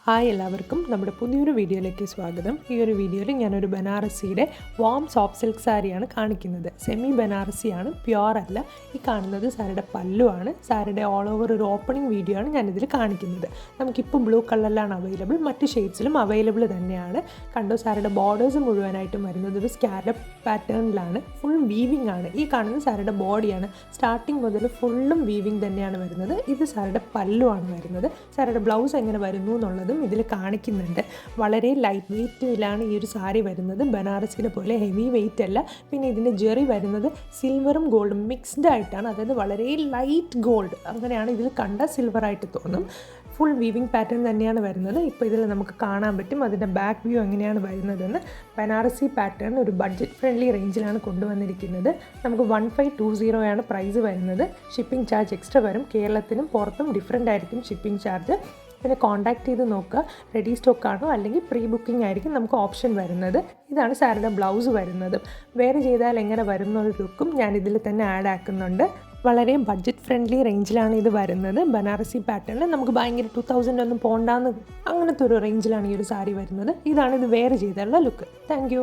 Hi എല്ലാവർക്കും നമ്മുടെ പുതിയൊരു വീഡിയോയിലേക്ക് സ്വാഗതം. ഈ ഒരു വീഡിയോയിൽ ഞാനൊരു ബനാറസിയുടെ വാം സോഫ്റ്റ് സിൽക്ക് സാരിയാണ് കാണിക്കുന്നത്. സെമി ബനാറസിയാണ്, പ്യുവർ അല്ല. ഈ കാണുന്നത് സാരിയുടെ പല്ലുവാണ്. സാരിയുടെ ഓൾ ഓവർ ഒരു ഓപ്പണിംഗ് വീഡിയോ ആണ് ഞാനിതിൽ കാണിക്കുന്നത്. നമുക്കിപ്പോൾ ബ്ലൂ കളറിലാണ് അവൈലബിൾ, മറ്റ് ഷെയ്ഡ്സിലും അവൈലബിൾ തന്നെയാണ്. കണ്ടോ, സാരിയുടെ ബോർഡേഴ്സ് മുഴുവനായിട്ടും വരുന്നത് ഒരു സ്കാലപ്പ് പാറ്റേണിലാണ്. ഫുൾ വീവിംഗ് ആണ്. ഈ കാണുന്നത് സാരിയുടെ ബോഡിയാണ്. സ്റ്റാർട്ടിങ് മുതൽ ഫുള്ളും വീവിംഗ് തന്നെയാണ് വരുന്നത്. ഇത് സാരിയുടെ പല്ലുവാണ് വരുന്നത്. സാരിയുടെ ബ്ലൗസ് എങ്ങനെ വരുന്നു എന്നുള്ളതും ഇതിൽ കാണിക്കുന്നുണ്ട്. വളരെ ലൈറ്റ് വെയ്റ്റിലാണ് ഈ ഒരു സാരി വരുന്നത്. ബനാറസിനെ പോലെ ഹെവി വെയ്റ്റ് അല്ല. പിന്നെ ഇതിൻ്റെ ജെറി വരുന്നത് സിൽവറും ഗോൾഡും മിക്സ്ഡ് ആയിട്ടാണ്. അതായത് വളരെ ലൈറ്റ് ഗോൾഡ്, അങ്ങനെയാണ് ഇതിൽ കണ്ട സിൽവറായിട്ട് തോന്നും. ഫുൾ വീവിംഗ് പാറ്റേൺ തന്നെയാണ് വരുന്നത്. ഇപ്പോൾ ഇതിൽ നമുക്ക് കാണാൻ പറ്റും അതിൻ്റെ ബാക്ക് വ്യൂ എങ്ങനെയാണ് വരുന്നതെന്ന്. ബനാറസി പാറ്റേൺ ഒരു ബഡ്ജറ്റ് ഫ്രണ്ട്ലി റേഞ്ചിലാണ് കൊണ്ടുവന്നിരിക്കുന്നത്. നമുക്ക് 1520 ആണ് പ്രൈസ് വരുന്നത്. ഷിപ്പിംഗ് ചാർജ് എക്സ്ട്രാ വരും. കേരളത്തിനും പുറത്തും ഡിഫറെൻ്റ് ആയിരിക്കും ഷിപ്പിംഗ് ചാർജ്. പിന്നെ കോൺടാക്ട് ചെയ്ത് നോക്കുക, റെഡി സ്റ്റോക്ക് ആണോ അല്ലെങ്കിൽ പ്രീ ബുക്കിംഗ് ആയിരിക്കും നമുക്ക് ഓപ്ഷൻ വരുന്നത്. ഇതാണ് സാരിയുടെ ബ്ലൗസ് വരുന്നത്. വേറെ ചെയ്താൽ എങ്ങനെ വരുന്നൊരു ലുക്കും ഞാൻ ഇതിൽ തന്നെ ആഡ് ആക്കുന്നുണ്ട്. വളരെ ബഡ്ജറ്റ് ഫ്രണ്ട്ലി റേഞ്ചിലാണ് ഇത് വരുന്നത്. ബനാറസി പാറ്റേണിൽ നമുക്ക് ഭയങ്കര 2000 ഒന്നും പോണ്ടാന്ന് അങ്ങനത്തെ ഒരു റേഞ്ചിലാണ് ഈ ഒരു സാരി വരുന്നത്. ഇതാണ് ഇത് വേറെ ചെയ്താലുള്ള ലുക്ക്. താങ്ക്